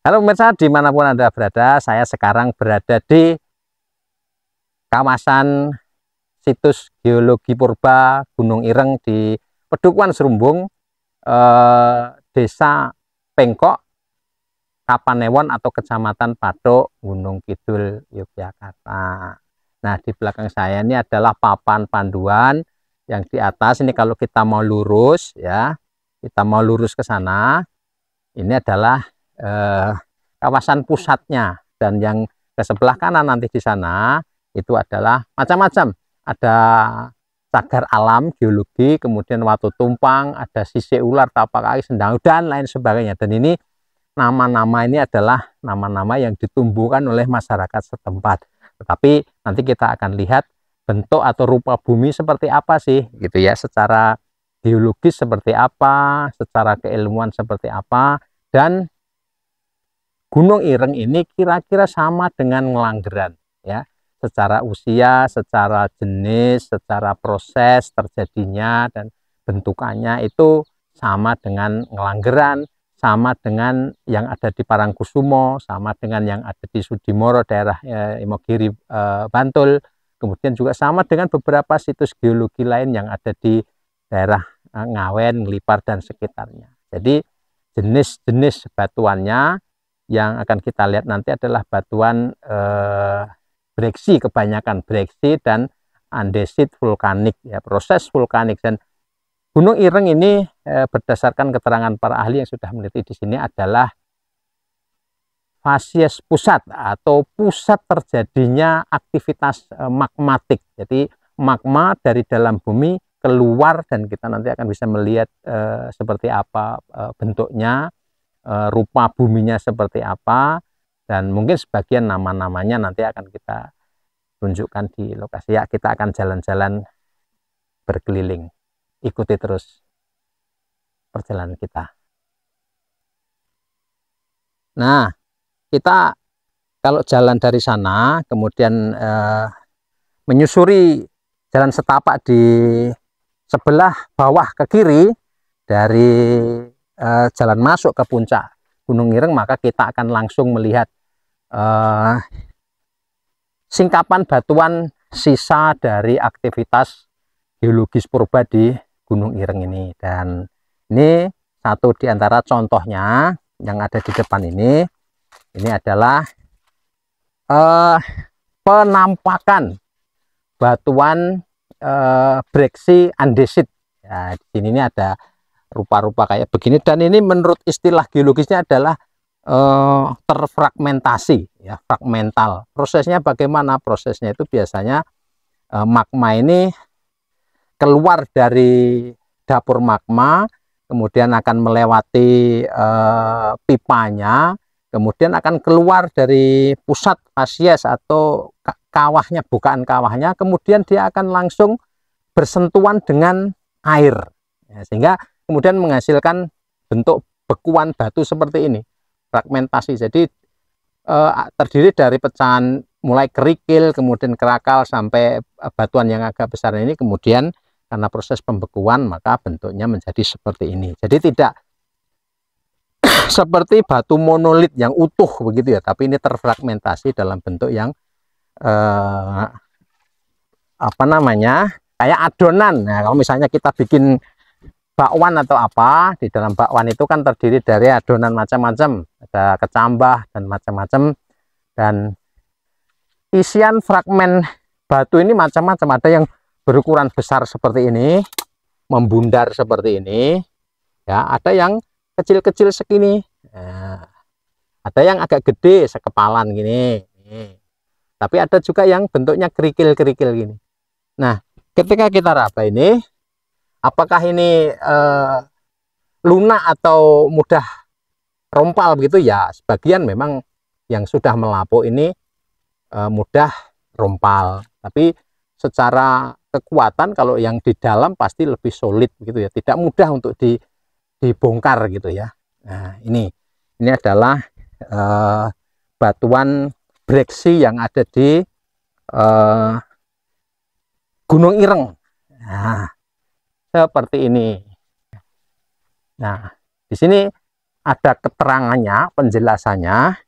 Halo pemirsa, dimanapun Anda berada, saya sekarang berada di kawasan situs geologi purba Gunung Ireng di Pedukuhan Serumbung, Desa Pengkok, Kapanewon atau Kecamatan Patok, Gunung Kidul, Yogyakarta. Nah, di belakang saya ini adalah papan panduan yang di atas ini kalau kita mau lurus ya, kita mau lurus ke sana, ini adalah kawasan pusatnya, dan yang ke sebelah kanan nanti di sana itu adalah macam-macam, ada cagar alam geologi, kemudian Watu Tumpang, ada sisik ular, tapak kaki, sendang, dan lain sebagainya. Dan ini nama-nama ini adalah nama-nama yang ditumbuhkan oleh masyarakat setempat. Tetapi nanti kita akan lihat bentuk atau rupa bumi seperti apa sih, gitu ya, secara geologis seperti apa, secara keilmuan seperti apa, dan Gunung Ireng ini kira-kira sama dengan Ngelanggeran ya, secara usia, secara jenis, secara proses terjadinya dan bentukannya itu sama dengan Ngelanggeran, sama dengan yang ada di Parangkusumo, sama dengan yang ada di Sudimoro daerah Imogiri Bantul, kemudian juga sama dengan beberapa situs geologi lain yang ada di daerah Ngawen, Ngelipar dan sekitarnya. Jadi jenis-jenis batuannya yang akan kita lihat nanti adalah batuan breksi, kebanyakan breksi dan andesit vulkanik ya, proses vulkanik. Dan Gunung Ireng ini berdasarkan keterangan para ahli yang sudah meneliti di sini adalah fasies pusat atau pusat terjadinya aktivitas magmatik. Jadi magma dari dalam bumi keluar dan kita nanti akan bisa melihat seperti apa bentuknya, rupa buminya seperti apa, dan mungkin sebagian nama-namanya nanti akan kita tunjukkan di lokasi ya. Kita akan jalan-jalan berkeliling, ikuti terus perjalanan kita. Nah, kita kalau jalan dari sana kemudian menyusuri jalan setapak di sebelah bawah ke kiri dari jalan masuk ke puncak Gunung Ireng, maka kita akan langsung melihat singkapan batuan sisa dari aktivitas geologis purba di Gunung Ireng ini. Dan ini satu di antara contohnya yang ada di depan ini adalah penampakan batuan breksi andesit. Ya, di sini ini ada rupa-rupa kayak begini, dan ini menurut istilah geologisnya adalah terfragmentasi ya, fragmental. Prosesnya bagaimana? Prosesnya itu biasanya magma ini keluar dari dapur magma, kemudian akan melewati pipanya, kemudian akan keluar dari pusat fasies atau kawahnya, bukaan kawahnya, kemudian dia akan langsung bersentuhan dengan air ya, sehingga kemudian menghasilkan bentuk bekuan batu seperti ini, fragmentasi. Jadi terdiri dari pecahan mulai kerikil, kemudian kerakal sampai batuan yang agak besar ini, kemudian karena proses pembekuan maka bentuknya menjadi seperti ini. Jadi tidak seperti batu monolit yang utuh begitu ya, tapi ini terfragmentasi dalam bentuk yang apa namanya, kayak adonan. Nah, kalau misalnya kita bikin bakwan atau apa, di dalam bakwan itu kan terdiri dari adonan macam-macam, ada kecambah dan macam-macam, dan isian fragmen batu ini macam-macam. Ada yang berukuran besar seperti ini, membundar seperti ini ya, ada yang kecil-kecil segini, nah, ada yang agak gede sekepalan gini, tapi ada juga yang bentuknya kerikil-kerikil gini. Nah, ketika kita raba ini, apakah ini lunak atau mudah rompal begitu ya? Sebagian memang yang sudah melapuk ini mudah rompal, tapi secara kekuatan kalau yang di dalam pasti lebih solid begitu ya, tidak mudah untuk dibongkar gitu ya. Nah, ini adalah batuan breksi yang ada di Gunung Ireng. Nah, seperti ini. Nah, di sini ada keterangannya, penjelasannya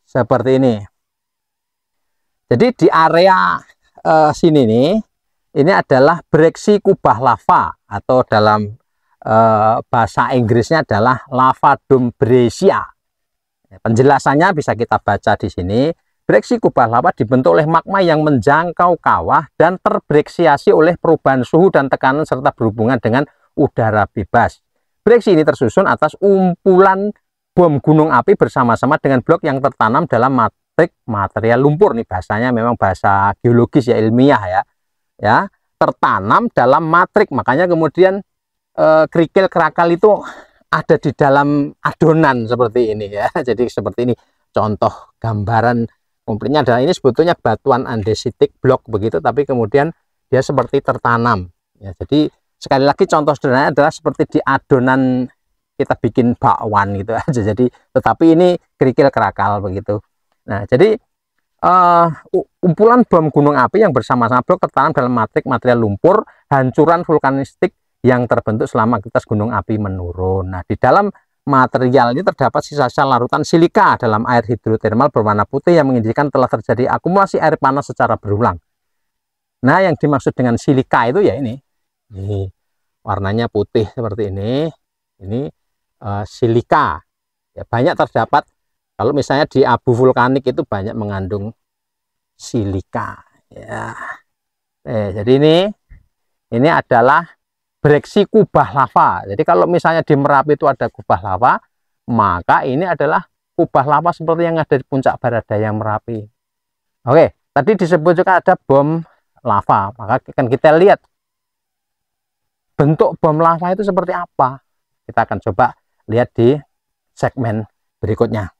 seperti ini. Jadi di area sini nih, ini adalah breksi kubah lava, atau dalam bahasa Inggrisnya adalah lava dome breccia. Penjelasannya bisa kita baca di sini. Breksi kubah lava dibentuk oleh magma yang menjangkau kawah dan terbreksiasi oleh perubahan suhu dan tekanan serta berhubungan dengan udara bebas. Breksi ini tersusun atas umpulan bom gunung api bersama-sama dengan blok yang tertanam dalam matrik material lumpur. Nih bahasanya memang bahasa geologis ya, ilmiah ya, tertanam dalam matrik. Makanya kemudian kerikil kerakal itu ada di dalam adonan seperti ini ya. Jadi seperti ini contoh gambaran komplitnya adalah ini sebetulnya batuan andesitik blok begitu, tapi kemudian dia seperti tertanam ya. Jadi sekali lagi contoh sederhana adalah seperti di adonan kita bikin bakwan gitu aja. Jadi tetapi ini kerikil kerakal begitu. Nah, jadi kumpulan bom gunung api yang bersama-sama blok tertanam dalam matrik material lumpur hancuran vulkanistik yang terbentuk selama aktivitas gunung api menurun. Nah, di dalam material ini terdapat sisa-sisa larutan silika dalam air hidrotermal berwarna putih yang mengindikan telah terjadi akumulasi air panas secara berulang. Nah, yang dimaksud dengan silika itu ya ini warnanya putih seperti ini silika ya, banyak terdapat. Kalau misalnya di abu vulkanik itu banyak mengandung silika ya. Jadi ini adalah breksi kubah lava. Jadi kalau misalnya di Merapi itu ada kubah lava, maka ini adalah kubah lava seperti yang ada di puncak Baradaya Merapi. Oke, tadi disebut juga ada bom lava. Maka kan kita lihat bentuk bom lava itu seperti apa. Kita akan coba lihat di segmen berikutnya.